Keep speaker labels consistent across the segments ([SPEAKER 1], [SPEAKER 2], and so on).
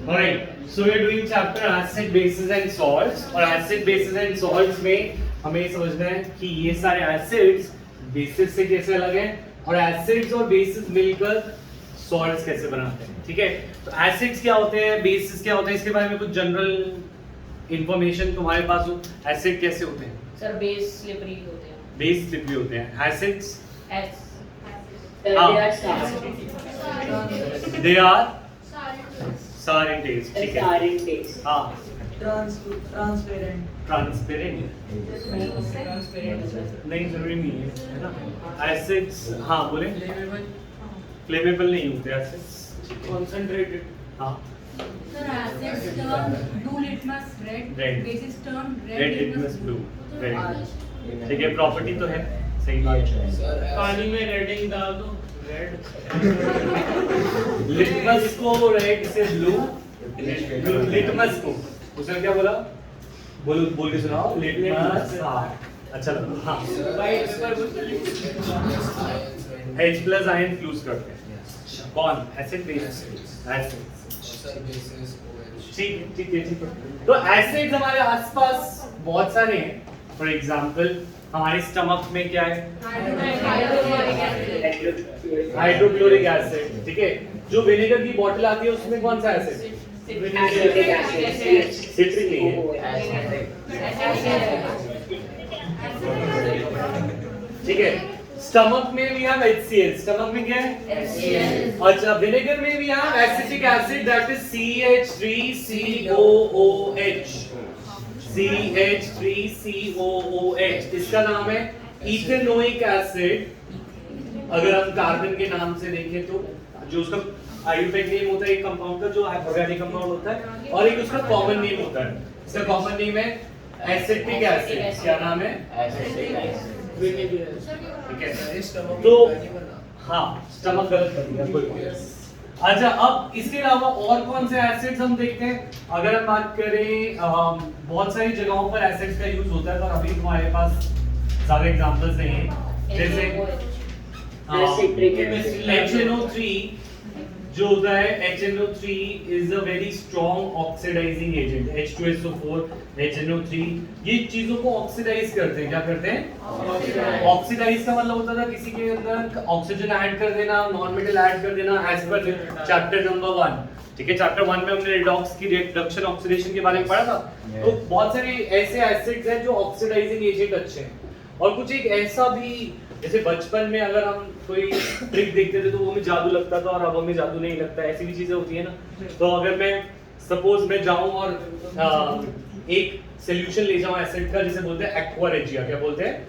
[SPEAKER 1] Alright, so we are doing chapter acid, bases and salts. और acid, bases and salts में हमें ये समझना है कि ये सारे acids bases से कैसे अलग हैं और acids और bases मिलकर salts कैसे बनाते हैं, ठीक है? तो acids क्या होते हैं, bases क्या होते हैं, इसके बारे में कुछ general information तुम्हारे पास हो? acid कैसे होते हैं?
[SPEAKER 2] सर बेस स्लिपरी होते हैं।
[SPEAKER 1] Base slippery होते हैं, acids they are sour in taste, ठीक है? हाँ
[SPEAKER 3] ट्रांसपेरेंट
[SPEAKER 1] नहीं जरूरी नहीं है ना एसिड्स हाँ बोले फ्लेमेबल नहीं होते एसिड्स
[SPEAKER 3] कंसंट्रेटेड
[SPEAKER 1] हाँ
[SPEAKER 4] Sir, acids turn blue litmus red,
[SPEAKER 1] Red.
[SPEAKER 4] bases turn
[SPEAKER 1] red litmus blue ठीक है प्रॉपर्टी तो है सही बात है
[SPEAKER 3] पानी में रेडिंग डाल दो रेड
[SPEAKER 1] लिटमस को रेड से ब्लू लिटमस को उसने क्या बोला बोल के सुनाओ लिटमस हाँ अच्छा लगा हाँ H प्लस आयन फ्यूज करते हैं कौन एसिड बेस एसिड ठीक है तो एसिड्स हमारे आसपास बहुत सारे हैं फॉर एग्जांपल हमारे स्टमक में क्या है हाइड्रोक्लोरिक एसिड ठीक है जो विनेगर की बोतल आती है उसमें कौन सा एसिड सिट्रिक नहीं है ठीक है स्टमक में भी हम HCl स्टमक में क्या है अच्छा विनेगर में भी हम acetic acid that is CH3COOH CH3COOH इसका नाम है इथेनोइक एसिड अगर हम कार्बन के नाम से देखें तो जो उसका आयुर्वेदिक नेम होता है एक कंपाउंड का जो ऑर्गेनिक कंपाउंड होता है और एक उसका कॉमन नेम होता है इसका कॉमन नेम है एसिटिक एसिड क्या नाम है ठीक है तो हाँ स्टमक गलत कर दिया कोई अच्छा अब इसके अलावा और कौन से एसिड्स हम देखते हैं अगर हम बात करें बहुत सारी जगहों पर एसिड्स का यूज होता है पर अभी तुम्हारे पास ज्यादा एग्जांपल्स नहीं है जैसे HNO3 जो होता है HNO3 is a very strong oxidizing agent H2SO4 HNO3 ये चीजों को ऑक्सीडाइज करते हैं क्या करते हैं ऑक्सीडाइज का मतलब होता था किसी के अंदर ऑक्सीजन ऐड कर देना नॉन मेटल ऐड कर देना एज पर चैप्टर नंबर 1 ठीक है चैप्टर 1 में हमने रिडॉक्स की रिडक्शन ऑक्सीडेशन के बारे में पढ़ा था तो बहुत सारे ऐसे एसिड्स हैं जो ऑक्सीडाइजिंग एजेंट अच्छे हैं और कुछ एक ऐसा भी जैसे बचपन में अगर हम कोई ट्रिक देखते थे तो वो हमें जादू लगता था और अब हमें जादू नहीं लगता ऐसी भी चीजें होती है ना तो अगर मैं सपोज मैं जाऊं और एक सॉल्यूशन ले जाऊं एसिड का जिसे बोलते हैं एक्वा रेजिया क्या बोलते हैं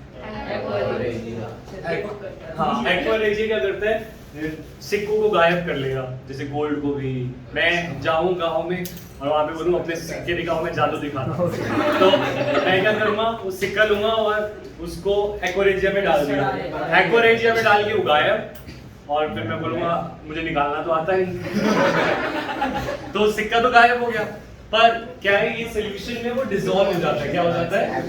[SPEAKER 1] हाँ एक्वा रेजिया क्या करता है सिक्कों को गायब कर लेगा जैसे गोल्ड को भी मैं जाऊं गांव में और वहां पे बोलूं अपने सिक्के दिखाओ मैं जादू दिखाता हूं तो मैं क्या करूंगा वो सिक्का लूंगा और उसको एक्वारेजिया में डाल दूंगा एक्वारेजिया में डाल के वो गायब और फिर मैं बोलूंगा मुझे निकालना तो आता ही तो सिक्का तो गायब हो गया पर क्या है ये सॉल्यूशन में वो डिसॉल्व हो जाता है क्या हो जाता है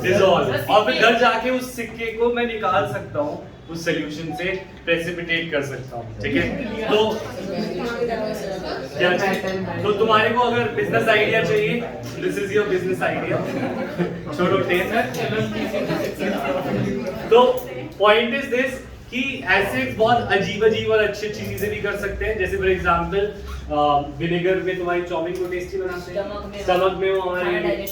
[SPEAKER 1] डिसॉल्व और फिर घर जाके उस सिक्के को मैं निकाल सकता हूँ उस सॉल्यूशन से प्रेसिपिटेट कर सकता हूँ ठीक है तो क्या तो तुम्हारे को अगर बिजनेस आइडिया चाहिए this is your business idea छोड़ो टेंशन तो पॉइंट इज दिस कि एसिड्स बहुत अजीब और अच्छी अच्छी चीजें भी कर सकते हैं जैसे फॉर एग्जांपल विनेगर में तुम्हारी चाउमीन को टेस्टी बनाते हैं स्टमक में वो हमारे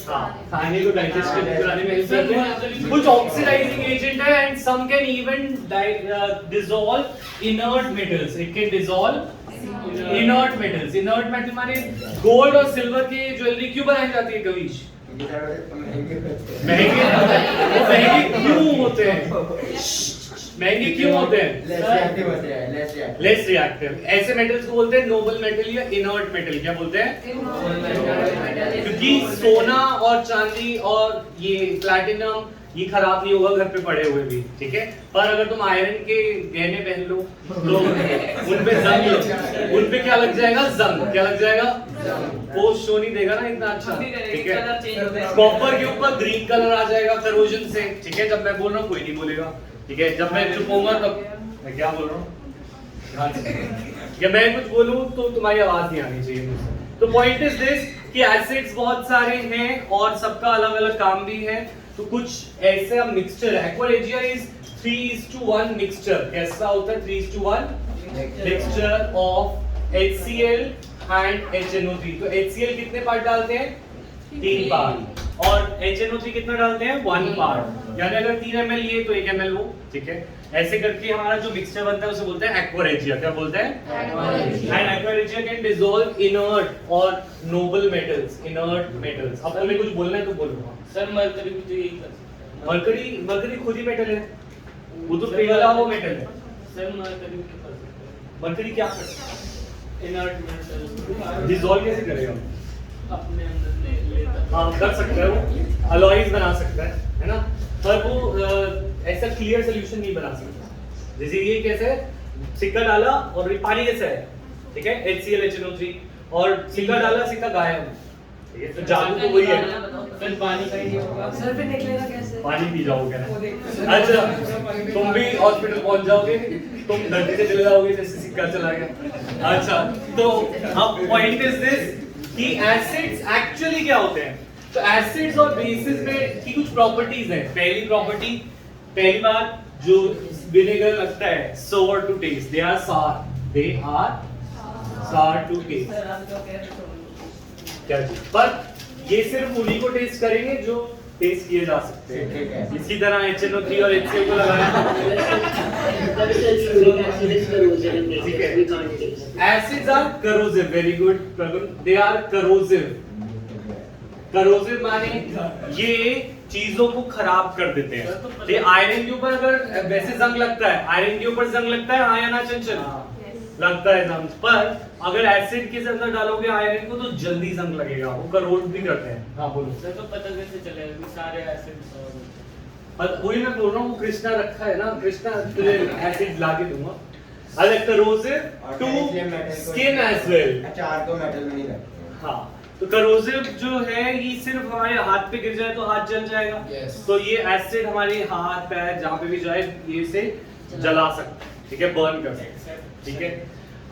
[SPEAKER 1] खाने को डाइजेस्ट कराने में हेल्प करते हैं कुछ ऑक्सीडाइजिंग एजेंट है and some can even dissolve inert metals it can dissolve inert metals माने गोल्ड और सिल्वर की ज्वेलरी क्यों बनाई जाती है कविश महंगे क्यों होते हैं महंगे क्यों होते हैं लेस रिएक्टिव ऐसे मेटल्स को बोलते हैं नोबल मेटल या इनर्ट मेटल क्या बोलते हैं क्योंकि सोना और चांदी और ये प्लैटिनम ये खराब नहीं होगा घर पे पड़े हुए भी ठीक है पर अगर तुम आयरन के गहने पहन लो तो उनपे जंग उनपे क्या लग जाएगा जंग क्या लग जाएगा वो शो नहीं देगा ना इतना अच्छा ठीक है कॉपर के ऊपर ग्रीन कलर आ जाएगा करोजन से ठीक है जब मैं बोल रहा हूँ कोई नहीं बोलेगा ठीक है जब मैं चुप होऊंगा तब मैं क्या बोल रहा हूँ या मैं कुछ बोलूं तो तुम्हारी आवाज नहीं आनी चाहिए मुझसे तो पॉइंट इज दिस कि एसिड्स बहुत सारे हैं और सबका अलग अलग काम भी है। तो कुछ ऐसा मिक्सचर है, एक्वारेजिया इज 3:1 मिक्सचर। कैसा होता है 3:1 mixture of HCl and HNO3। तो HCl कितने पार्ट डालते हैं? 3 पार्ट, और HNO3 कितना डालते हैं? 1 पार्ट। यानी अगर 3 ml ये तो 1 ml वो, ठीक है। ऐसे करके हमारा जो मिक्सचर बनता है उसे बोलते हैं एक्वारेजिया। क्या बोलते हैं? And aqua regia can dissolve inert और नोबल मेटल्स, इनर्ट मेटल्स। अब तुम्हें कुछ बोलना है तो बोलो।
[SPEAKER 3] सर मरकरी भी तो यही कर सकता है।
[SPEAKER 1] मरकरी खुद ही मेटल है, वो तो पिघला हुआ मेटल है।
[SPEAKER 3] सर मरकरी भी कर सकते हैं।
[SPEAKER 1] मरकरी क्या करता है?
[SPEAKER 3] इनर्ट मेटल
[SPEAKER 1] डिसॉल्व कैसे करेगा?
[SPEAKER 3] अपने अंदर ले लेता है।
[SPEAKER 1] हाँ कर सकता है, वो अलॉयज बना सकता है ना, पर वो ऐसा क्लियर सोल्यूशन नहीं बना सकता। जैसे ये कैसे है, सिक्का डाला और ये पानी कैसा है, ठीक है, HCl HNO3, और सिक्का डाला सिक्का गायब, ठीक है। तो जादू तो वही है ना,
[SPEAKER 3] फिर पानी का ही होगा।
[SPEAKER 4] सर फिर निकलेगा कैसे?
[SPEAKER 1] पानी पी जाओगे ना। अच्छा तुम भी हॉस्पिटल पहुंच जाओगे, तुम धरती से चले जाओगे जैसे सिक्का चला गया। अच्छा तो अब पॉइंट इज दिस कि एसिड्स एक्चुअली क्या होते हैं। तो एसिड्स और बेसिस में की कुछ प्रॉपर्टीज हैं। पहली प्रॉपर्टी, पहली बात जो विनेगर लगता है sour to taste, they are sour, they are sour to taste। क्या चीज? पर ये सिर्फ उन्हीं को टेस्ट करेंगे जो टेस्ट किए जा सकते हैं। इसी तरह HNO3 और HCl को लगाया, ठीक है। Acids are corrosive, very good, they are corrosive। corrosive माने ये चीजों को खराब कर देते हैं। ये आयरन के ऊपर अगर वैसे जंग लगता है, आयरन के ऊपर जंग लगता है, हाँ या ना चंचल? लगता है जंग। पर अगर एसिड के अंदर डालोगे आयरन को तो जल्दी जंग लगेगा, वो करोड भी करते हैं। हाँ बोलो।
[SPEAKER 3] सर तो पता कैसे चलेगा कि सारे एसिड्स और
[SPEAKER 1] वही मैं बोल रहा हूँ, कृष्णा रखा है ना, कृष्णा तुझे एसिड ला के दूंगा। अलग corrosive to skin as well।
[SPEAKER 5] अच्छा आर को मेटल में नहीं रखते।
[SPEAKER 1] हाँ तो corrosive जो है ये सिर्फ हमारे हाथ पे गिर जाए तो हाथ जल जाएगा।
[SPEAKER 5] Yes।
[SPEAKER 1] तो ये एसिड हमारे हाथ पैर जहाँ पे भी जाए ये से जला सकता है, ठीक है, बर्न कर सकता है, ठीक है।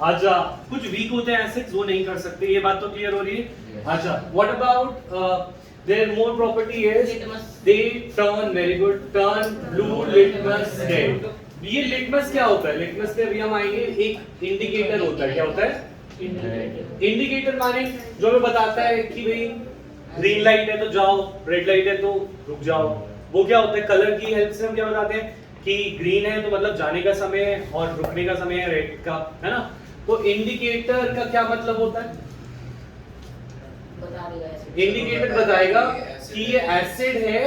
[SPEAKER 1] अच्छा कुछ वीक होते हैं एसिड्स, वो नहीं कर सकते, ये बात तो क्लियर हो रही है। अच्छा what about there more property is
[SPEAKER 2] Litmus।
[SPEAKER 1] They turn, very good, turn blue litmus red. ये लिटमस क्या होता है? लिटमस पे अभी हम आएंगे। एक इंडिकेटर होता है, क्या होता है? इंडिकेटर माने जो हमें बताता है कि भाई ग्रीन लाइट है तो जाओ, रेड लाइट है तो रुक जाओ। वो क्या होता है? कलर की हेल्प से हम क्या बताते हैं कि ग्रीन है तो मतलब जाने का समय है और रुकने का समय है रेड का, है ना। तो इंडिकेटर का क्या मतलब होता है?
[SPEAKER 2] बता देगा ऐसे।
[SPEAKER 1] इंडिकेटर बताएगा कि ये एसिड है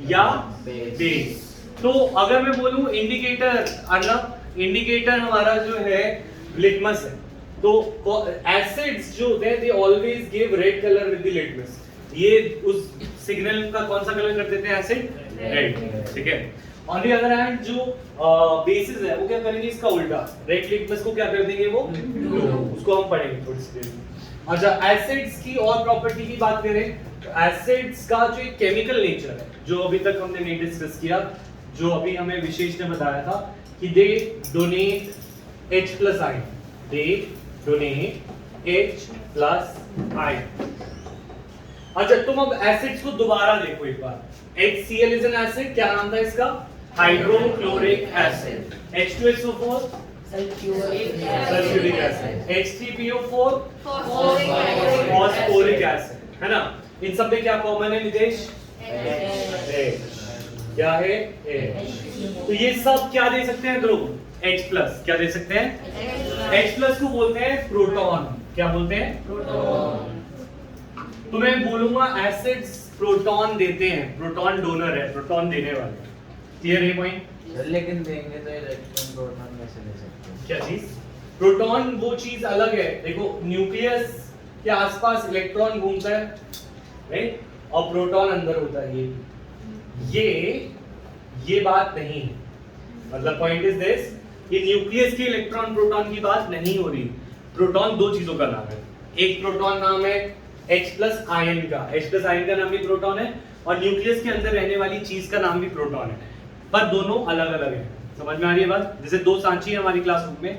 [SPEAKER 1] या बेस। तो अगर मैं बोलूं इंडिकेटर, अर्नब इंडिकेटर हमारा जो है लिटमस है, तो एसिड्स जो होते हैं they always give red colour with the litmus. ये उस सिग्नल का कौन सा कलर कर देते हैं? एसिड रेड, ठीक है। ऑन द अदर हैंड जो बेसिस है वो क्या करेंगे? इसका उल्टा, रेड लिटमस को क्या कर देंगे? वो ब्लू। उसको हम पढ़ेंगे थोड़ी सी देर में। अच्छा एसिड्स की और प्रॉपर्टी की बात करें तो एसिड्स का जो एक केमिकल नेचर है जो अभी तक हमने नहीं डिस्कस किया, जो अभी हमें विशेष ने बताया था कि दे डोनेट H+ आयन, दे डोनेट H+ आयन। अच्छा तुम अब एसिड्स को दोबारा देखो एक बार। HCl इज एन एसिड, क्या नाम था इसका? Hydrochloric acid. H2SO4 sulphuric acid. H3PO4 phosphoric acid, है ना। इन सब में क्या कॉमन है नितेश? H। क्या है? H। तो ये सब क्या दे सकते हैं ध्रुव? H+। क्या दे सकते हैं? H+ को बोलते हैं प्रोटॉन। क्या बोलते हैं? प्रोटॉन। तो मैं बोलूंगा एसिड्स प्रोटॉन देते हैं, प्रोटॉन डोनर है, प्रोटॉन देने वाले। क्लियर है पॉइंट?
[SPEAKER 5] लेकिन देंगे तो इलेक्ट्रॉन प्रोटॉन कैसे दे सकते हैं?
[SPEAKER 1] क्या चीज? प्रोटॉन वो चीज अलग है। देखो न्यूक्लियस के आसपास इलेक्ट्रॉन घूमता है, राइट, और प्रोटॉन अंदर होता है। ये बात नहीं है। मतलब पॉइंट इज दिस कि न्यूक्लियस के इलेक्ट्रॉन प्रोटॉन की बात नहीं हो रही। प्रोटॉन दो चीजों का नाम है। एक प्रोटॉन नाम है H+ आयन का, H+ आयन का नाम भी प्रोटॉन है, और न्यूक्लियस के अंदर रहने वाली चीज का नाम भी प्रोटॉन है, पर दोनों अलग अलग है। समझ में आ रही है बात? जैसे दो सांची है हमारी क्लासरूम में,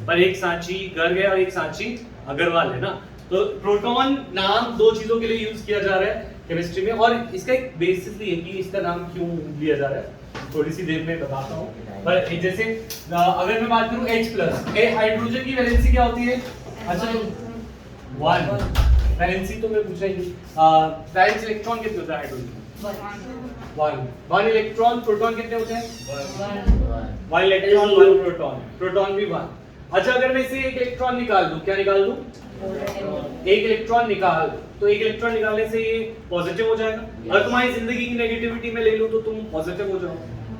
[SPEAKER 1] पर एक सांची गर्ग है और एक सांची अग्रवाल है ना। तो प्रोटॉन नाम दो चीजों के लिए यूज किया जा रहा है केमिस्ट्री में, और इसका एक बेसिस भी है कि इसका नाम क्यों लिया जा रहा है, थोड़ी सी देर में बताता हूँ। पर जैसे अगर मैं बात करूँ H+, हाइड्रोजन की वैलेंसी क्या होती है? अच्छा 1 वैलेंसी तो मैं पूछा ही नहीं। वैलेंस इलेक्ट्रॉन कितने होता है हाइड्रोजन? 1 इलेक्ट्रॉन। प्रोटॉन कितने होते हैं? 1 इलेक्ट्रॉन 1 प्रोटॉन, प्रोटॉन भी 1। अच्छा अगर मैं इसे एक इलेक्ट्रॉन निकाल दूं, क्या निकाल दूं? एक इलेक्ट्रॉन निकाल, तो एक इलेक्ट्रॉन निकालने से ये पॉजिटिव हो जाएगा। अगर तुम्हारी जिंदगी की नेगेटिविटी में ले लूं तो तुम पॉजिटिव हो जाओ,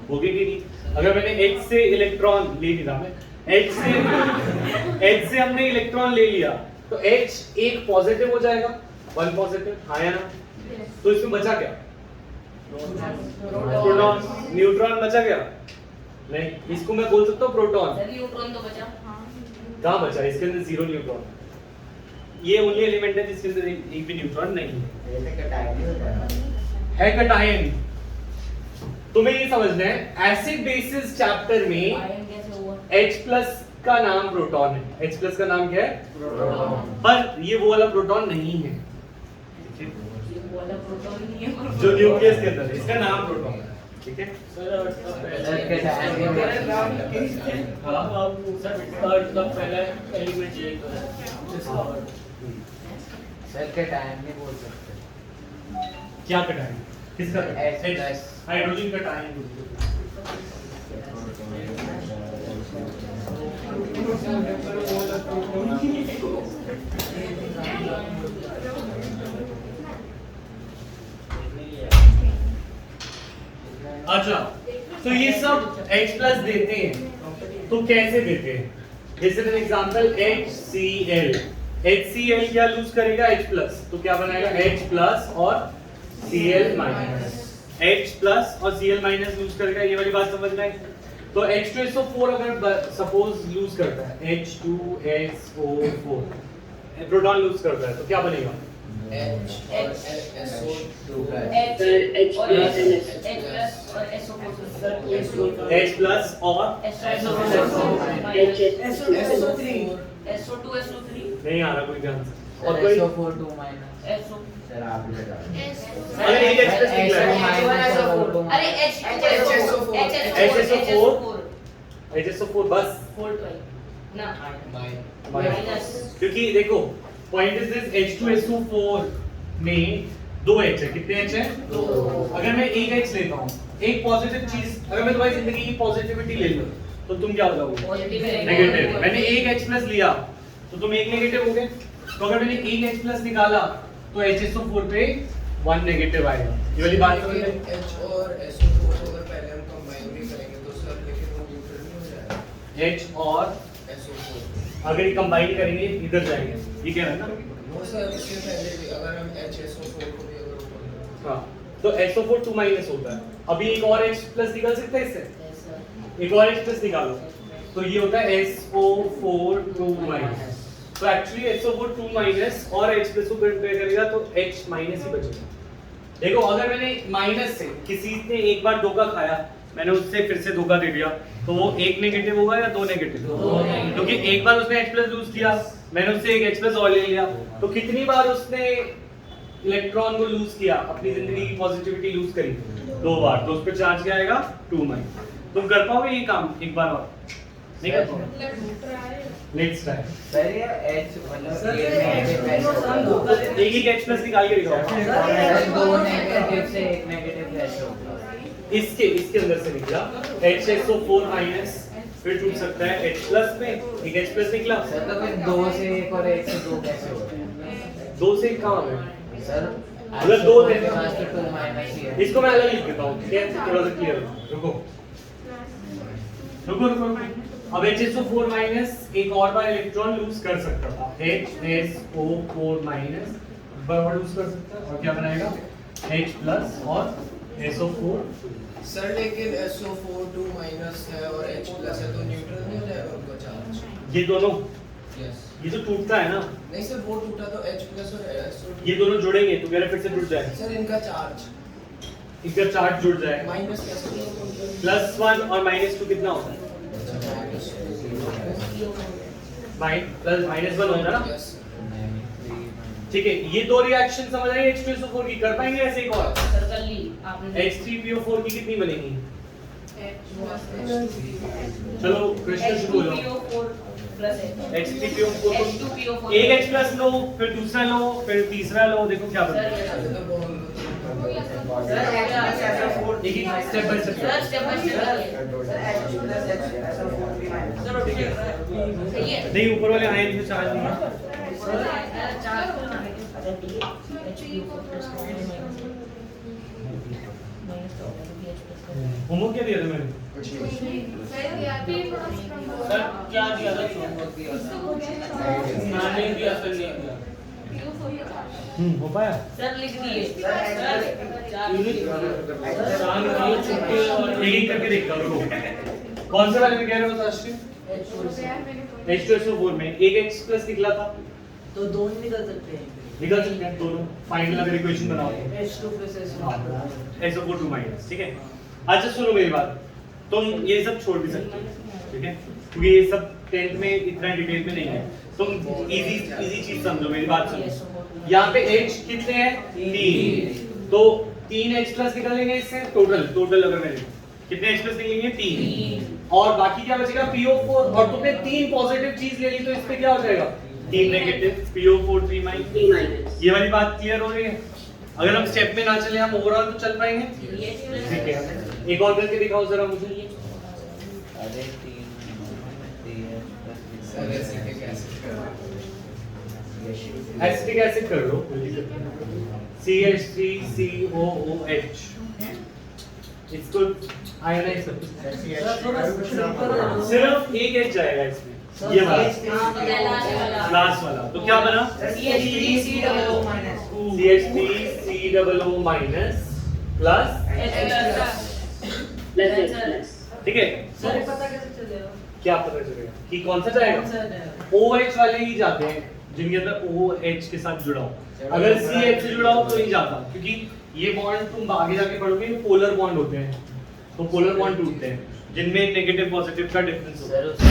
[SPEAKER 1] होगे कि नहीं? अगर मैंने H से इलेक्ट्रॉन ले लिया, मैं H से हमने इलेक्ट्रॉन ले लिया तो H एक पॉजिटिव हो जाएगा, 1 पॉजिटिव, हाँ या ना? तो इसमें बचा क्या? प्रोटॉन। न्यूट्रॉन बचा क्या? नहीं, इसको मैं बोल सकता हूँ प्रोटॉन।
[SPEAKER 2] न्यूट्रॉन तो बचा।
[SPEAKER 1] कहाँ बचा? इसके अंदर 0 न्यूट्रॉन। ये ओनली एलिमेंट है जिसके अंदर एक भी न्यूट्रॉन नहीं है कटायन। तुम्हें ये समझना है एसिड बेसिस चैप्टर में
[SPEAKER 2] आयन कैसे हुआ?
[SPEAKER 1] H+ का नाम प्रोटॉन है। H+ का नाम क्या है? प्रोटॉन। पर ये वो वाला प्रोटॉन नहीं है
[SPEAKER 2] ये वाला प्रोटॉन नहीं है
[SPEAKER 1] जो न्यूक्लियस के अंदर है, इसका नाम प्रोटॉन है। ठीक है?
[SPEAKER 3] सर इसका पहला एलिमेंट ये है।
[SPEAKER 5] सर के टाइम नहीं बोल सकते।
[SPEAKER 1] क्या कटायन? किसका?
[SPEAKER 5] H+।
[SPEAKER 1] Hydrogen cation. अच्छा तो ये सब H+ देते हैं, तो कैसे देते हैं? जैसे फॉर एग्जांपल HCl, HCl क्या लूज करेगा? H+, तो क्या बनाएगा? H+ और Cl-, H+ और Cl- लूज करेगा, ये वाली बात समझना है। तो H2SO4 अगर सपोज लूज करता है, H2SO4 प्रोटॉन लूज करता है तो क्या बनेगा?
[SPEAKER 5] H और SO2 का
[SPEAKER 2] H और
[SPEAKER 1] H+ और
[SPEAKER 2] SO2
[SPEAKER 1] नहीं आ रहा कोई ध्यान से। और कोई
[SPEAKER 5] SO4 2 माइनस।
[SPEAKER 2] SO
[SPEAKER 5] सर आप भी बता दो।
[SPEAKER 1] अरे एक H+ निकला है।
[SPEAKER 2] अरे
[SPEAKER 1] HSO4 बस,
[SPEAKER 2] ना
[SPEAKER 1] माइनस। क्योंकि देखो पॉइंट इज दिस, H2SO4 में 2 H है। कितने H है? 2। अगर मैं एक H लेता हूँ, एक पॉजिटिव चीज, अगर मैं तुम्हारी जिंदगी की पॉजिटिविटी ले लूं तो तुम क्या हो जाओगे? नेगेटिव। मैंने एक H+ लिया तो तुम एक नेगेटिव हो गए। तो अगर मैंने एक H+ निकाला तो HSO4 पे 1 नेगेटिव आएगा। ये वाली बात समझ में?
[SPEAKER 6] H और SO4 को अगर पहले हम कंबाइन भी करेंगे तो सर लेकिन वो न्यूट्रल नहीं हो जाएगा।
[SPEAKER 1] H और
[SPEAKER 6] SO4
[SPEAKER 1] अगर ये कंबाइन करेंगे इधर जाएंगे, ये कह रहा है ना?
[SPEAKER 6] वो सर इससे पहले भी अगर हम HSO4 को भी अगर ऊपर
[SPEAKER 1] हाँ, तो SO4 2- होता है। अभी एक और H+ निकाल सकते हैं इससे? एक और H+ निकालो तो ये होता है SO4 2-। तो एक्चुअली SO4 2- और H+ को कंपेयर करेगा तो H- ही बचेगा। देखो अगर मैंने माइनस से किसी ने एक बार धोखा खाया, मैंने उससे फिर से धोखा दे दिया, तो वो एक नेगेटिव होगा या 2 नेगेटिव? क्योंकि एक बार उसने H+ लूज किया, मैंने उससे एक H+ और ले लिया, तो कितनी बार उसने इलेक्ट्रॉन को लूज किया, अपनी जिंदगी की पॉजिटिविटी लूज करी? 2 बार। तो उस पर चार्ज क्या आएगा? 2-। तुम कर पाओगे ये काम एक बार और? नहीं कर पाओगे? नेक्स्ट टाइम
[SPEAKER 5] सर ये H मतलब ये नेगेटिव कैसे?
[SPEAKER 1] एक H+ निकाल के दिखाओ।
[SPEAKER 5] सर 2 नेगेटिव से 1 नेगेटिव कैसे होगा?
[SPEAKER 1] इसके अंदर से निकला HSO4-, फिर टूट सकता है H+ में, एक H+ निकला।
[SPEAKER 5] सर तो फिर 2 से 1 और 1 से 2 कैसे होता है?
[SPEAKER 1] 2 से कहाँ है?
[SPEAKER 5] सर
[SPEAKER 1] अगर 2 थे
[SPEAKER 5] तो 2- ही है।
[SPEAKER 1] इसको मैं अलग लिख देता हूँ, ठीक है? थोड़ा सा क्लियर रुको रुको रुको रुको। अब HSO4- एक और बार इलेक्ट्रॉन लूज कर सकता था, HSO4- बार लूज कर सकता है, और क्या बनाएगा? H+ और SO4।
[SPEAKER 6] सर लेकिन SO4 2- है और H+ है तो न्यूट्रल नहीं हो जाएगा उनका चार्ज?
[SPEAKER 1] ये दोनों,
[SPEAKER 6] यस।
[SPEAKER 1] ये तो टूटता है ना,
[SPEAKER 6] नहीं सर वो टूटा तो H+ और SO2
[SPEAKER 1] ये दोनों जुड़ेंगे तो मेरा फिर से टूट जाएगा।
[SPEAKER 6] सर इनका चार्ज
[SPEAKER 1] इनका चार्ज जुड़ जाएगा।
[SPEAKER 6] माइनस कैसे होगा?
[SPEAKER 1] +1 और -2 कितना होता है? -1 होगा ना?
[SPEAKER 6] यस।
[SPEAKER 1] ठीक है, ये दो रिएक्शन समझ आई H2SO4 की, कर पाएंगे ऐसे एक और?
[SPEAKER 2] सर कर ली आपने।
[SPEAKER 1] H3PO4 की कितनी बनेगी? चलो कृष्ण शुरू हो जाओ।
[SPEAKER 2] H2PO4 प्लस
[SPEAKER 1] H3PO4
[SPEAKER 2] H2PO4
[SPEAKER 1] एक H प्लस लो, फिर दूसरा लो, फिर तीसरा लो, देखो क्या बनता है। एक एक step by step.
[SPEAKER 2] Sir step by step
[SPEAKER 1] नहीं ऊपर वाले आए नहीं, चार्ज नहीं है। होमवर्क क्या दिया था मैंने?
[SPEAKER 3] सर क्या दिया था? होमवर्क दिया था। नहीं दिया सर, नहीं दिया।
[SPEAKER 1] हो पाया?
[SPEAKER 2] सर लिख दिए।
[SPEAKER 1] एक एक करके देखता हूँ, रुको। कौन से वाले में कह रहे हो ताश्री? H2SO4 में एक H प्लस निकला था,
[SPEAKER 5] तो दोनों निकल सकते हैं।
[SPEAKER 1] निकल सकते हैं दोनों। फाइनल अगर इक्वेशन बनाओ तो
[SPEAKER 5] H2 प्लस
[SPEAKER 1] SO4 2 माइनस, ठीक है। अच्छा सुनो मेरी बात, तुम ये सब छोड़ भी सकते हो, ठीक है, क्योंकि ये सब 10th में इतना डिटेल में नहीं है। तुम इजी चीज समझो, मेरी बात सुनो। यहाँ पे H कितने हैं? 3, तो 3 H प्लस निकलेंगे इससे, टोटल अगर मैं लिखूं, कितने H प्लस निकलेंगे? 3, और बाकी क्या बचेगा? PO4, और तुमने 3 पॉजिटिव चीज ले ली तो इस पे क्या हो जाएगा? 3 नेगेटिव, PO4 3 माइनस। ये वाली बात क्लियर हो रही है? अगर हम स्टेप में ना चले, हम ओवरऑल तो चल पाएंगे, ठीक है। एक और करके दिखाओ जरा मुझे।
[SPEAKER 5] अरे 3
[SPEAKER 6] sir acetic acid
[SPEAKER 1] acetic acid कर लो, CH3COOH, इसको आयनाइज कर। सिर्फ एक H जाएगा इसमें, ये वाला लास्ट वाला, तो क्या बना? CH3COO माइनस प्लस, ठीक है।
[SPEAKER 5] सर पता कैसे चलेगा?
[SPEAKER 1] क्या पता चलेगा कि कौन सा जाएगा? OH वाले ही जाते हैं जिनके अंदर OH के साथ जुड़ा हो। अगर CH से जुड़ा हो तो नहीं जाता, क्योंकि ये बॉन्ड तुम आगे जाके पढ़ोगे ये पोलर बॉन्ड होते हैं, तो पोलर बॉन्ड टूटते हैं जिनमें नेगेटिव पॉजिटिव का डिफरेंस होता
[SPEAKER 5] सर उसके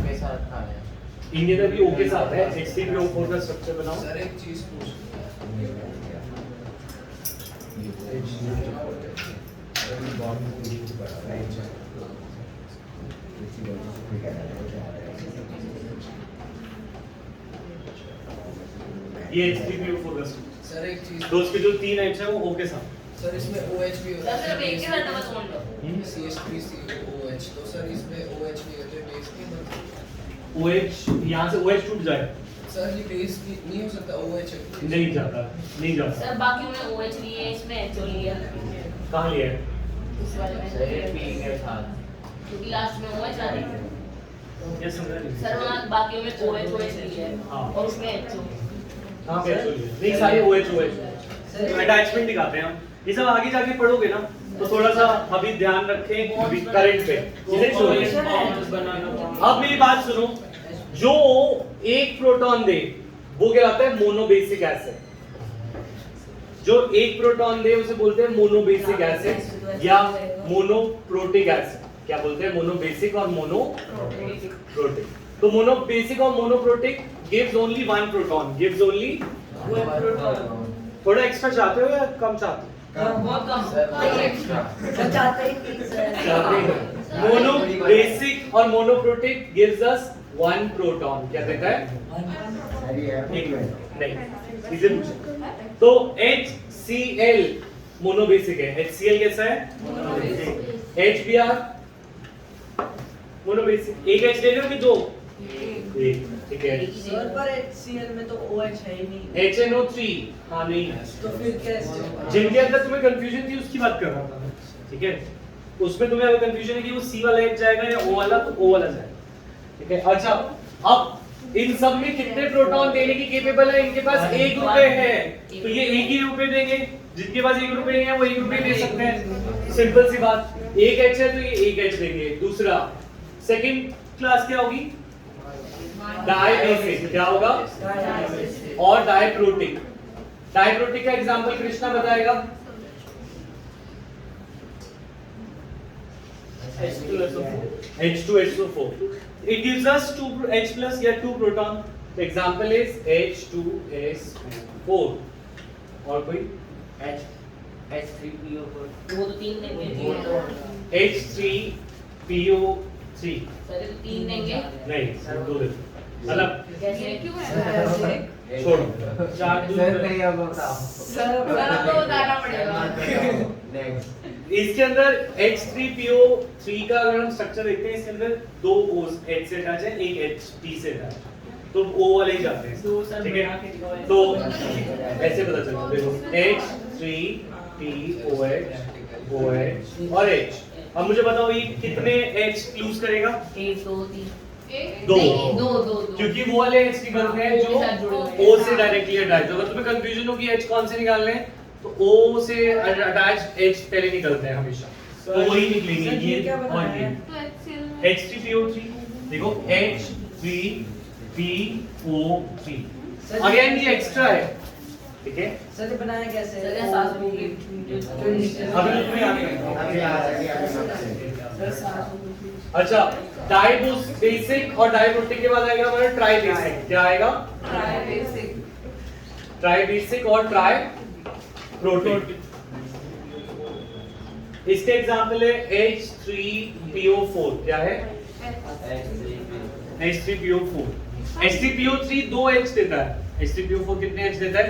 [SPEAKER 5] के साथ था है।
[SPEAKER 1] है। इनके अंदर भी O के साथ है। H3PO4 का स्ट्रक्चर बनाओ।
[SPEAKER 6] सर एक चीज पूछ
[SPEAKER 1] ये H3PO4 का स्ट्रक्चर,
[SPEAKER 6] सर एक चीज
[SPEAKER 1] तो उसके जो 3 H है वो O के साथ।
[SPEAKER 6] सर इसमें OH भी होता
[SPEAKER 2] सर सिर्फ एक ही रहता बस बॉन्ड लो।
[SPEAKER 6] CH3COOH, तो सर इसमें OH भी होते हैं, बेस नहीं बनता।
[SPEAKER 1] OH यहाँ से OH टूट जाए,
[SPEAKER 6] सर ये बेस नहीं हो सकता OH है।
[SPEAKER 1] नहीं जाता, नहीं जाता।
[SPEAKER 2] सर बाकी में OH लिए इसमें HO लिया
[SPEAKER 1] कहाँ लिया है?
[SPEAKER 2] इस वाले में
[SPEAKER 5] सर ये P के साथ।
[SPEAKER 2] क्योंकि लास्ट में OH आ रही है।
[SPEAKER 1] ये समझा नहीं।
[SPEAKER 2] सर वहाँ बाकी में OH लिया है
[SPEAKER 1] हाँ।
[SPEAKER 2] और उसमें HO।
[SPEAKER 1] हाँ पे HO लिया है। नहीं सारे OH अटैचमेंट दिखाते हैं हम। ये सब आगे जाके पढ़ोगे ना, तो थोड़ा सा अभी ध्यान रखें अभी करंट पे, इसे छोड़िए। अब मेरी बात सुनो, जो एक प्रोटॉन दे वो क्या होता है? Monobasic acid. जो एक प्रोटॉन दे उसे बोलते हैं मोनोबेसिक एसिड या मोनोप्रोटिक एसिड। क्या बोलते हैं? मोनोबेसिक और मोनोप्रोटिक। तो मोनोबेसिक और monoprotic gives only one proton, gives only थोड़ा एक्स्ट्रा चाहते हो या कम चाहते हो?
[SPEAKER 2] बहुत कम।
[SPEAKER 1] मोनोबेसिक और monoprotic gives us one proton. क्या देता है? एक मिनट नहीं, इसे पूछो। तो HCl मोनोबेसिक है। HCl कैसा है? HBr monobasic. एक H लेना कि दो? एक, ठीक है।
[SPEAKER 5] सर पर HCl में तो OH है ही नहीं।
[SPEAKER 1] HNO3 हाँ नहीं है।
[SPEAKER 5] तो फिर कैसे?
[SPEAKER 1] जिनके अंदर तुम्हें कंफ्यूजन थी उसकी बात कर रहा था, ठीक है। उसमें तुम्हें अगर कंफ्यूजन है कि वो C वाला H जाएगा या O वाला, तो O वाला जाएगा, ठीक है। अच्छा अब इन सब में कितने प्रोटॉन देने की केपेबल है? इनके पास 1 रुपए है, तो ये 1 ही रुपए देंगे। जिनके पास 1 रुपए है वो 1 रुपए दे सकते हैं, सिंपल सी बात। एक H है तो ये 1 H देंगे। दूसरा सेकंड क्लास क्या होगी? डाइबेसिक। क्या होगा? और डाइप्रोटिक। डाइप्रोटिक का एग्जांपल कृष्णा बताएगा। H2SO4. It gives us 2 H plus या 2 proton. एग्जांपल इज H2SO4 और कोई
[SPEAKER 5] H3PO4
[SPEAKER 2] वो तो 3 देंगे
[SPEAKER 1] H3PO3
[SPEAKER 2] सर ये तो 3 देंगे
[SPEAKER 1] नहीं दो दे मतलब
[SPEAKER 2] कैसे
[SPEAKER 4] क्यों है
[SPEAKER 1] छोड़ो चार दूर
[SPEAKER 5] सर नहीं अब बताओ
[SPEAKER 2] सर आपको बताना पड़ेगा
[SPEAKER 1] इसके अंदर H3PO3 का अगर हम स्ट्रक्चर देखते हैं इसके अंदर दो O H से अटैच है एक H T से अटैच है तो O वाले ही जाते हैं
[SPEAKER 2] दो सर
[SPEAKER 1] ठीक
[SPEAKER 2] बना
[SPEAKER 1] है
[SPEAKER 2] के दिखाओ
[SPEAKER 1] तो ऐसे पता चलता है देखो H3POH OH और H अब मुझे बताओ ये कितने H यूज करेगा
[SPEAKER 2] 1 2 3
[SPEAKER 1] दो
[SPEAKER 2] दो
[SPEAKER 1] क्योंकि वो वाले H निकलते हैं जो
[SPEAKER 2] O के साथ जुड़े हुए हैं।
[SPEAKER 1] O से डायरेक्टली अटैच होगा तुम्हें कंफ्यूजन हो कि H कौन से निकालने हैं तो O से अटैच H पहले निकलते हैं हमेशा तो वही निकलेंगे ये और ये
[SPEAKER 4] तो HCl
[SPEAKER 1] H3PO3 देखो H3PO3 अगेन ये एक्स्ट्रा है ठीक है
[SPEAKER 7] सर ये बनाया कैसे
[SPEAKER 2] सर ये सास होगी
[SPEAKER 1] अभी तुम्हें आगे अच्छा डाई बेसिक और डाइप्रोटिक के बाद आएगा हमारा ट्राई बेसिक क्या आएगा ट्राई बेसिक और ट्राई प्रोटिक इसके एग्जांपल है H3PO4 क्या है H3PO4 H3PO3 दो H देता है H3PO4 कितने H देता है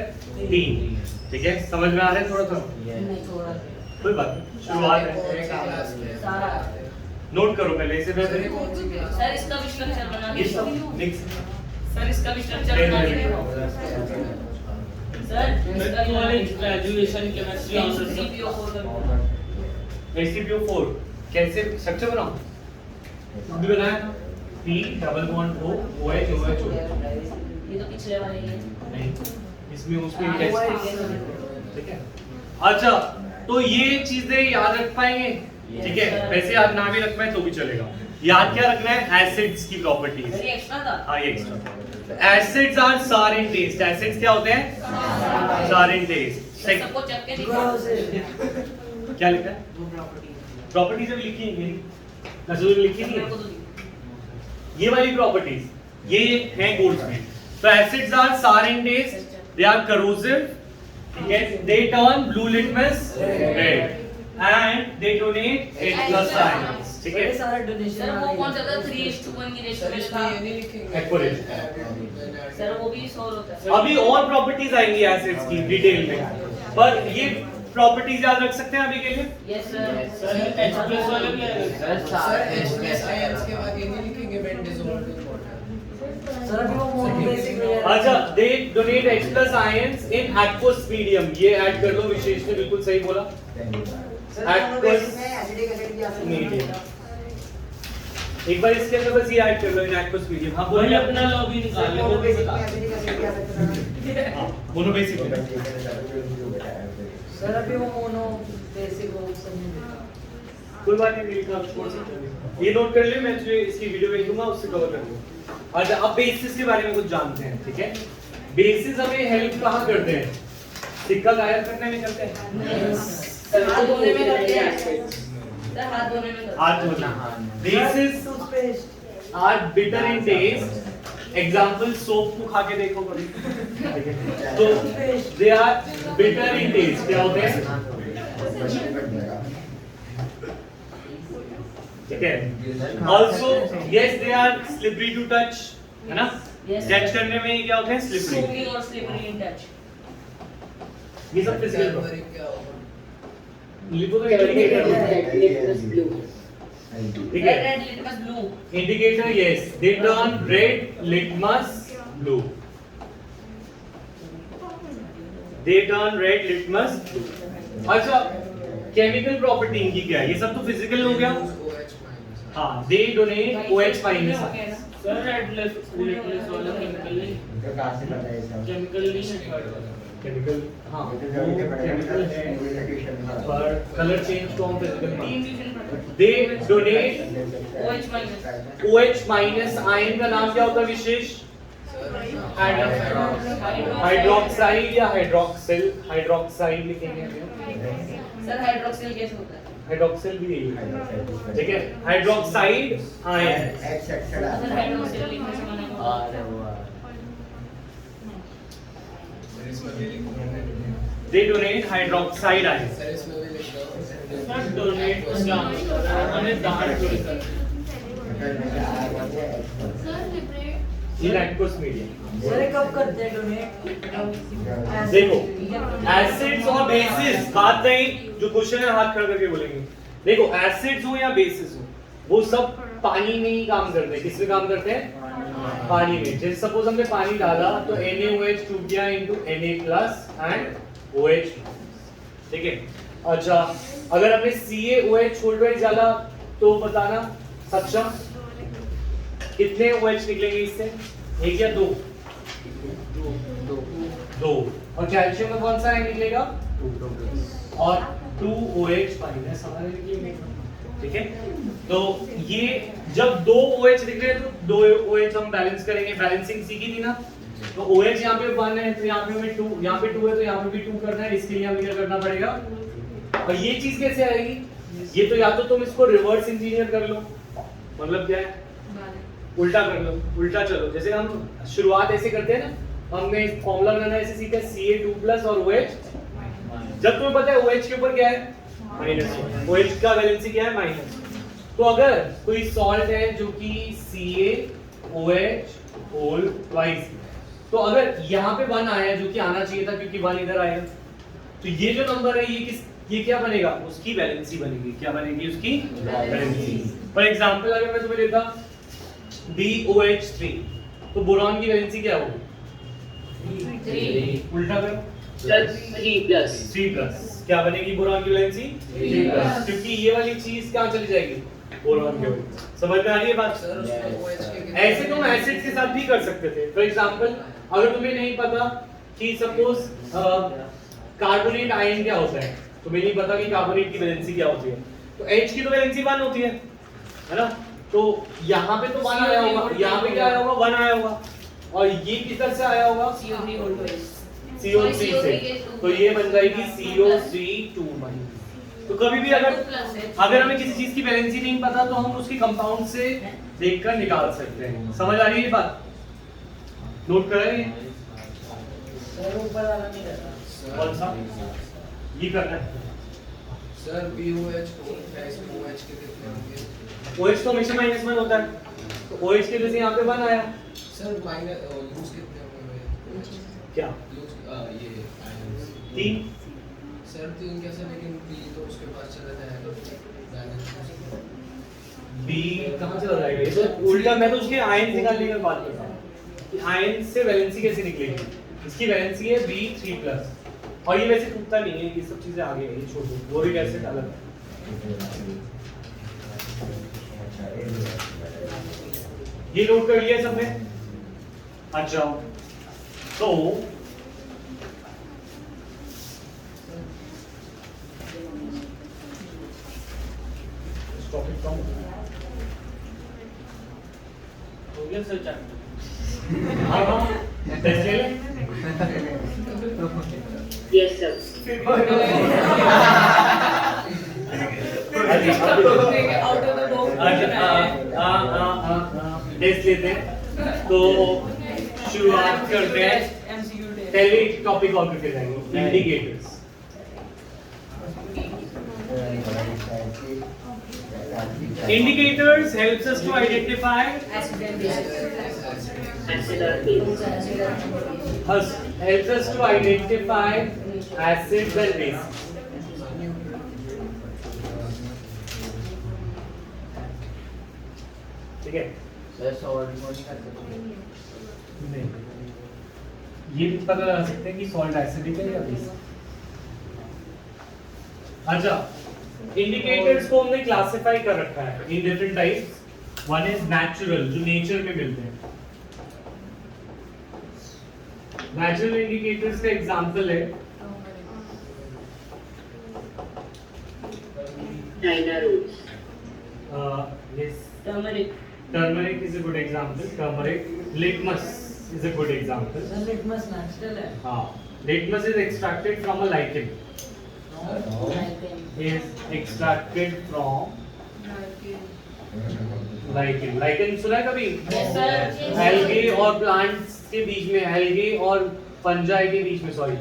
[SPEAKER 1] 3 ठीक है समझ में आ रहा है थोड़ा थोड़ा
[SPEAKER 2] नहीं थोड़ा
[SPEAKER 1] कोई बात नहीं शुरुआत है
[SPEAKER 2] सारा
[SPEAKER 1] नोट करो पहले इसे मैं
[SPEAKER 2] सर इसका भी स्ट्रक्चर बना के
[SPEAKER 1] ये सब
[SPEAKER 2] दिखाओ
[SPEAKER 1] मिक्स
[SPEAKER 2] सर इसका भी स्ट्रक्चर बना के दिखाओ सर इसका भी बना के दिखाओ।
[SPEAKER 3] ग्रेजुएशन केमिस्ट्री ऑनर्स
[SPEAKER 2] HCPO4 का
[SPEAKER 1] H3PO4 कैसे स्ट्रक्चर बनाओ अभी बनाया P double bond O OH OH
[SPEAKER 2] ये तो पिछले वाले ही है
[SPEAKER 1] नहीं इसमें उसमें
[SPEAKER 2] हाँ,
[SPEAKER 1] कैसे
[SPEAKER 2] वो है।
[SPEAKER 1] ठीक है अच्छा तो ये चीजें याद रख पाएंगे ठीक है वैसे याद ना भी रखना है तो भी चलेगा याद क्या रखना है एसिड्स की प्रॉपर्टीज
[SPEAKER 2] सर ये एक्स्ट्रा था
[SPEAKER 1] हाँ ये एक्स्ट्रा एसिड्स आर सार इन टेस्ट एसिड्स क्या होते हैं सार इन टेस्ट
[SPEAKER 2] सबको चेक के दिखाओ
[SPEAKER 1] क्या लिखा है प्रॉपर्टीज अभी लिखी है नजर लिखी नहीं
[SPEAKER 2] मेरे को
[SPEAKER 1] है
[SPEAKER 2] तो दिखाओ।
[SPEAKER 1] ये वाली प्रॉपर्टीज ये हैं गोल्ड में तो एसिड्स आर सार इन टेस्ट दे आर करोसिव ठीक है they turn blue litmus red and they donate H+ ions ठीक है
[SPEAKER 7] सारा डोनेशन
[SPEAKER 2] सर वो कौन सा था 3:1 की रेशियो
[SPEAKER 6] सर
[SPEAKER 2] में
[SPEAKER 6] इसमें
[SPEAKER 2] था
[SPEAKER 6] ये नहीं लिखेंगे
[SPEAKER 1] Accurate.
[SPEAKER 2] सर वो भी 100 होता है
[SPEAKER 1] अभी और प्रॉपर्टीज आएंगी एसिड्स की डिटेल में पर ये प्रॉपर्टीज याद रख सकते हैं अभी के लिए
[SPEAKER 2] यस सर
[SPEAKER 3] सर H+ वाले भी आएंगे
[SPEAKER 6] सर H+ ions के बाद ये नहीं लिखेंगे when dissolved in water
[SPEAKER 7] sir अभी वो मोनो बेसिक
[SPEAKER 1] अच्छा they donate H+ ions in aqueous medium ये ऐड कर लो विशेष ने बिल्कुल सही बोला
[SPEAKER 7] सर मोनो बेसिक में एसिडिक एसिड भी आ सकता
[SPEAKER 1] मीडियम एक बार इसके अंदर बस ये ऐड कर लो इन aqueous medium हाँ
[SPEAKER 3] वही
[SPEAKER 1] बोलिए
[SPEAKER 3] अपना लॉबी निकाल ले
[SPEAKER 7] मोनो
[SPEAKER 3] वो भी
[SPEAKER 7] बेसिक
[SPEAKER 3] बता
[SPEAKER 7] में एसिडिक एसिड भी आ सकता है
[SPEAKER 1] हाँ मोनो बेसिक
[SPEAKER 7] सर अभी वो मोनो बेसिक वो समझ
[SPEAKER 1] कोई बात नहीं मिलकर आप छोड़ सकते हैं ये नोट कर ले मैं तुझे इसकी वीडियो भेज दूंगा उससे कवर कर दूंगा अच्छा अब बेसिस के बारे में कुछ जानते हैं ठीक है बेसिस हमें हेल्प कहाँ करते हैं सिक्का गायब करने में करते हैं
[SPEAKER 2] सर हाथ धोने में करते हैं सर हाथ धोने में करते हैं
[SPEAKER 1] हाथ धोना bases
[SPEAKER 7] toothpaste
[SPEAKER 1] are bitter in taste example soap को खा के देखो कभी तो they are bitter in taste क्या होते हैं ठीक है also yes they are slippery to touch है ना
[SPEAKER 2] Yes.
[SPEAKER 1] टच करने में ये क्या होते हैं स्लिपरी
[SPEAKER 2] सोपी और स्लिपरी इन टच
[SPEAKER 1] ये सब फिजिकल
[SPEAKER 6] Turmeric क्या होगा
[SPEAKER 1] लिखो तो इंडिकेटर ठीक है
[SPEAKER 2] red litmus blue
[SPEAKER 1] indicator yes they turn red litmus blue they turn red litmus blue अच्छा केमिकल प्रॉपर्टी इनकी क्या है ये सब तो फिजिकल हो गया
[SPEAKER 6] OH-
[SPEAKER 1] हाँ they donate OH minus
[SPEAKER 3] sir red litmus वाला केमिकल नहीं केमिकल नहीं है
[SPEAKER 1] केमिकल हाँ केमिकल है पर कलर चेंज तो हम फिजिकल
[SPEAKER 2] तीन डिवीजन पढ़ते
[SPEAKER 1] दे donate
[SPEAKER 2] OH minus
[SPEAKER 1] OH minus ion का नाम क्या होता है विशेष हाइड्रोक्साइड या हाइड्रोक्सिल हाइड्रोक्साइड लिखेंगे
[SPEAKER 2] सर हाइड्रोक्सिल कैसे होता है
[SPEAKER 1] हाइड्रोक्सिल भी यही है ठीक है हाइड्रोक्साइड आयन
[SPEAKER 2] सर हाइड्रोक्सिल लिखने से मना करो
[SPEAKER 6] इसमें भी लिखूंगा।
[SPEAKER 1] दे डोनेट हाइड्रोक्साइड आयन।
[SPEAKER 6] सर इसमें भी लिख दो।
[SPEAKER 3] सर डोनेट हमें दान थोड़ी sir
[SPEAKER 1] in aqueous medium.
[SPEAKER 7] Sir ये कब करते हैं डोनेट?
[SPEAKER 1] देखो एसिड्स और बेसिस, बात नहीं जो क्वेश्चन है हाथ खड़ा करके बोलेंगे। देखो एसिड्स हो या बेसिस हो, वो सब पानी में ही काम करते हैं। किसमें काम करते हैं? पानी में। जैसे सपोज हमने पानी डाला तो NaOH टूट गया इनटू Na+ एंड OH। ठीक है। अच्छा अगर हमने CaOH छोड़ डाला तो बताना सक्षम कितने OH निकलेंगे इससे? एक या दो? दो। और कैल्शियम में कौन सा आयन निकलेगा? और 2OH माइनस हमारे निकलेंगे। ठीक है। तो ये जब दो OH निकले तो दो OH हम बैलेंस करेंगे। बैलेंसिंग सीखी थी ना? तो OH यहाँ पे 1 है तो यहाँ पे हमें 2, यहाँ पे 2 है तो यहाँ पे भी 2 करना है। इसके लिए हमें क्या करना पड़ेगा? और ये चीज कैसे आएगी? ये तो या तो तुम इसको रिवर्स इंजीनियर कर लो, मतलब क्या है? उल्टा कर लो, उल्टा चलो। जैसे हम शुरुआत ऐसे करते हैं ना, हमने फॉर्मूला बनाना ऐसे सीखा Ca2+ और OH। जब तुम्हें पता है OH के ऊपर क्या है? माइनस। OH का वैलेंसी क्या है? माइनस। तो अगर कोई सॉल्ट है जो कि CaOH होल ट्वाइस, तो अगर यहाँ पे 1 आया जो कि आना चाहिए था क्योंकि 1 इधर आएगा, तो ये जो नंबर है ये क्या बनेगा? उसकी वैलेंसी बनेगी। क्या बनेगी? उसकी वैलेंसी। फॉर एग्जांपल अगर मैं तुम्हें देता BOH3 तो बोरॉन की वैलेंसी क्या होगी? 3। उल्टा करो 3+। क्या बनेगी बोरॉन की वैलेंसी? 3+, क्योंकि ये वाली चीज कहां चली जाएगी? बोरॉन के ऊपर। समझ में आ रही है बात?
[SPEAKER 6] सर उसमें OH के कितने?
[SPEAKER 1] ऐसे तुम एसिड्स के साथ भी कर सकते थे। फॉर एग्जांपल अगर तुम्हें नहीं पता कि सपोज कार्बोनेट आयन क्या होता है, तुम्हें नहीं पता कि कार्बोनेट की वैलेंसी क्या होती है, तो H की तो वैलेंसी 1 होती है ना? तो यहाँ पे तो 1 आया होगा, यहाँ पे क्या आया होगा? 1 आया होगा। और ये किधर से आया होगा? CO3 से। तो ये बन जाएगी CO3 तो कभी भी अगर हमें किसी चीज की वैलेंसी नहीं पता तो हम उसकी कंपाउंड से देखकर निकाल सकते हैं। समझ आ रही है ये बात? नोट कर रहे हैं?
[SPEAKER 7] सर ऊपर वाला नहीं रहता।
[SPEAKER 1] कौन सा? ये करना है।
[SPEAKER 6] सर BOH है, इसमें OH के कितने होंगे?
[SPEAKER 1] OH तो हमेशा -1 होता है, तो OH के जैसे यहाँ पे 1 आया।
[SPEAKER 6] सर माइनस लूज कितने होंगे?
[SPEAKER 1] क्या?
[SPEAKER 6] लूज ये आयंस
[SPEAKER 1] 3।
[SPEAKER 6] सर 3 कैसे? लेकिन B तो उसके पास चला जाएगा बैलेंस।
[SPEAKER 1] B कहाँ चला जाएगा? ये तो उल्टा, मैं तो उसके आयन निकालने की बात कर रहा हूँ कि आयन से वैलेंसी कैसे निकलेगी। इसकी वैलेंसी है B3+, और ये वैसे टूटता नहीं है, ये सब चीजें आगे है, ये छोड़ दो। बोरिक एसिड अलग है। ये नोट कर लिया सबने? अच्छा तो टॉपिक कम
[SPEAKER 3] हो गया सर चैप्टर।
[SPEAKER 1] हाँ टेस्ट ले ले।
[SPEAKER 2] Yes sir. Out of the
[SPEAKER 1] taste लेते हैं। तो शुरुआत करते हैं। पहले टॉपिक और करके जाएंगे, indicators. Indicators helps us to identify helps us to identify acids and bases. ठीक है?
[SPEAKER 5] सर सॉल्ट को नहीं कर सकते।
[SPEAKER 1] नहीं, ये भी पता लगा सकते हैं कि सॉल्ट एसिडिक है या बेसिक। अच्छा, इंडिकेटर्स को हमने क्लासिफाई कर रखा है in different types. One is natural, जो नेचर में मिलते हैं। नेचुरल इंडिकेटर्स का एग्जांपल है yes, turmeric is a good example. Turmeric, litmus is a good example.
[SPEAKER 7] Sir litmus natural है।
[SPEAKER 1] हाँ, litmus is extracted from a lichen. Is extracted from lichen. Lichen सुना है कभी?
[SPEAKER 2] Yes, sir.
[SPEAKER 1] Algae और plants के बीच में, algae और fungi के बीच में, सॉरी,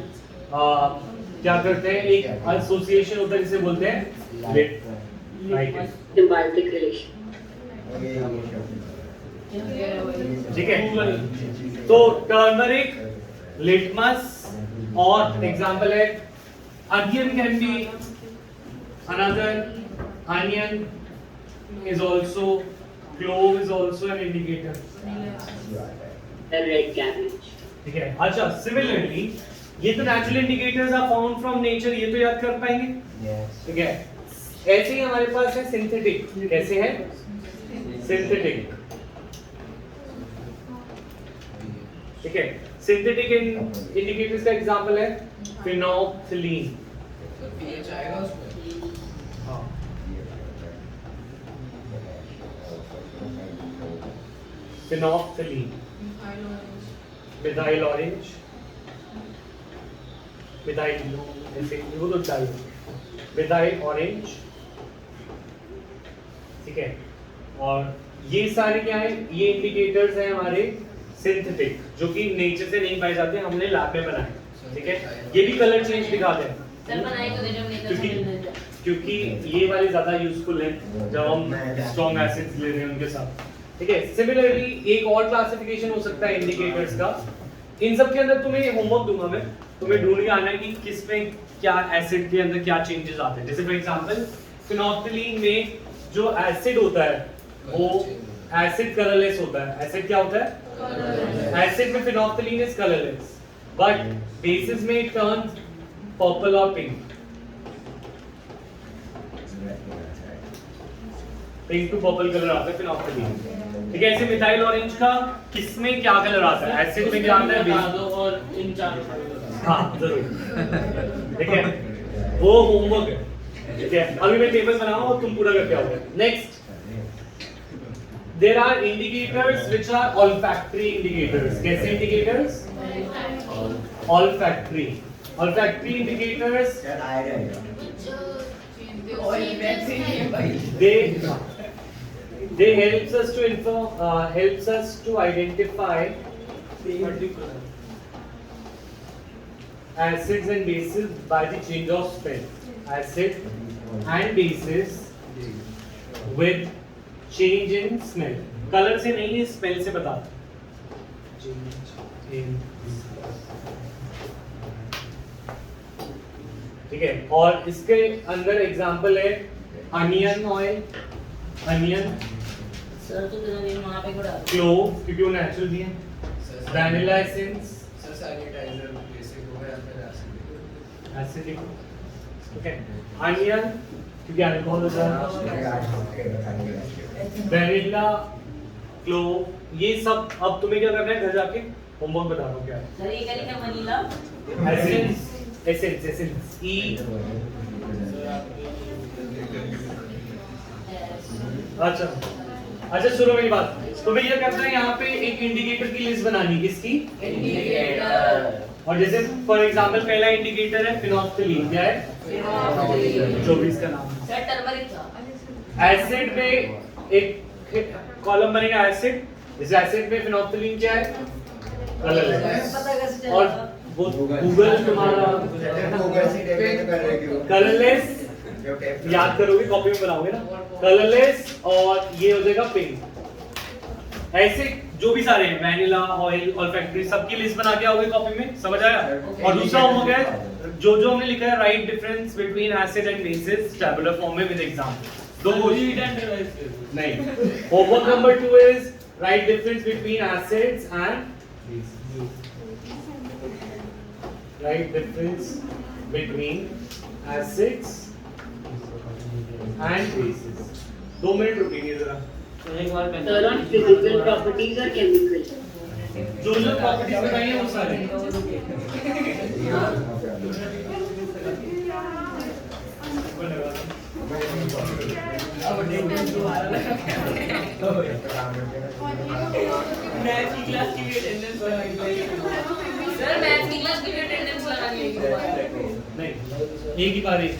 [SPEAKER 1] क्या करते हैं, एक एसोसिएशन होता है जिसे बोलते हैं लिटमाइटिस।
[SPEAKER 8] symbiotic relation.
[SPEAKER 1] ठीक है, तो टर्मरिक, लिटमस, और एग्जांपल है onion, can be another, onion is also, clove is also an indicator.
[SPEAKER 8] The red cabbage.
[SPEAKER 1] ठीक है, अच्छा, सिमिलरली ये तो natural indicators are found from nature, ये तो याद कर पाएंगे, ठीक है। ऐसे ही हमारे पास है सिंथेटिक, कैसे है सिंथेटिक, ठीक है। सिंथेटिक इंडिकेटर्स का एग्जांपल है फिनोल्फथलीन,
[SPEAKER 6] तो पीएच आएगा उसमें।
[SPEAKER 1] हाँ, phenolphthalein, methyl orange, methyl blue, ऐसे वो तो डाई, मिथाइल ऑरेंज, ठीक है। और ये सारे क्या है, ये इंडिकेटर्स हैं हमारे सिंथेटिक, जो कि नेचर से नहीं पाए जाते, हमने लैब में बनाए, ठीक है। ये भी कलर चेंज दिखाते हैं,
[SPEAKER 2] सर बनाए तो जब नेचर से
[SPEAKER 1] क्योंकि
[SPEAKER 2] मिलने जाए।
[SPEAKER 1] क्योंकि ये वाले ज्यादा यूजफुल हैं जब हम स्ट्रॉन्ग एसिड्स ले रहे हैं उनके साथ, ठीक है। सिमिलरली एक और क्लासिफिकेशन हो सकता है इंडिकेटर्स का, इन सब के अंदर तुम्हें होमवर्क दूंगा मैं, तुम्हें ढूंढ के आना है कि किस में क्या एसिड के अंदर क्या चेंजेस आते हैं। जैसे फॉर एग्जांपल फिनोल्फथलीन में जो एसिड होता है वो एसिड कलरलेस होता है। एसिड क्या होता है, एसिड में phenolphthalein is colourless, but bases में इट टर्न्स पर्पल और pink, pink to purple colour आता है फिनोल्फथलीन, ठीक है। ऐसे मिथाइल ऑरेंज का किसमें क्या कलर आता है, एसिड में क्या आता है,
[SPEAKER 3] बता दो और इन चार
[SPEAKER 1] हाँ जरूर, ठीक है, वो होमवर्क है, ठीक है। अभी मैं टेबल बनाऊंगा और तुम पूरा करके आओगे। Next, there are indicators which are olfactory indicators. कैसे indicators? Olfactory. Olfactory indicators, they helps us to identify acids and bases by the change of smell. Acid and bases with change in smell. Colour से नहीं, smell से बता। ठीक है, और इसके अंदर एग्जांपल है अनियन ऑयल, अनियन,
[SPEAKER 2] सर तो तेरा नेम वहां पे कोड़ा
[SPEAKER 1] क्लोव क्योंकि वो नेचुरल भी है, vanilla essence,
[SPEAKER 6] sir sanitizer basic हो गया, फिर
[SPEAKER 1] एसिडिक, ओके, अनियन क्योंकि अल्कोहल होता है, वैनिला, क्लोव, ये सब। अब तुम्हें क्या करना है, घर जाके होमवर्क बता रहा हूँ क्या है।
[SPEAKER 2] सर ये क्या लिखा है, वनीला
[SPEAKER 1] एसेंस, एसेंस, एसेंस, ई, अच्छा अच्छा, सुनो मेरी बात। तुम्हें क्या करना है, यहाँ पे एक इंडिकेटर की लिस्ट बनानी, किसकी,
[SPEAKER 2] इंडिकेटर।
[SPEAKER 1] और जैसे फॉर एग्जांपल पहला इंडिकेटर है फिनोल्फथलीन, क्या है, 24 का नाम।
[SPEAKER 2] सर टर्मरिक था।
[SPEAKER 1] एसिड में एक कॉलम बनेगा एसिड, इस एसिड में फिनोल्फथलीन क्या है, कलरलेस,
[SPEAKER 2] पता कैसे चला?
[SPEAKER 1] और वो गूगल तुम्हारा कलरलेस याद करोगे, कॉपी में बनाओगे ना, कलरलेस, और ये हो जाएगा पिंक। ऐसे जो भी सारे हैं, वैनिला, ऑयल, ऑल्फैक्टरी, सबकी लिस्ट बना के आओगे कॉपी में, समझ आया। और दूसरा होमवर्क है जो जो हमने लिखा है, right difference between acid and bases tabular form में विद एग्जांपल। दो नहीं, homework number 2 is right difference between acids and right difference between acids and bases. 2 minute रुकिए जरा।
[SPEAKER 3] एक बार
[SPEAKER 8] Sir, on physical properties or chemical?
[SPEAKER 1] जो जो properties बताई हैं वो सारे
[SPEAKER 3] मैथ की क्लास की भी अटेंडेंस
[SPEAKER 2] सर मैथ की क्लास के लिए अटेंडेंस लगानी है।
[SPEAKER 1] नहीं, एक ही बार एक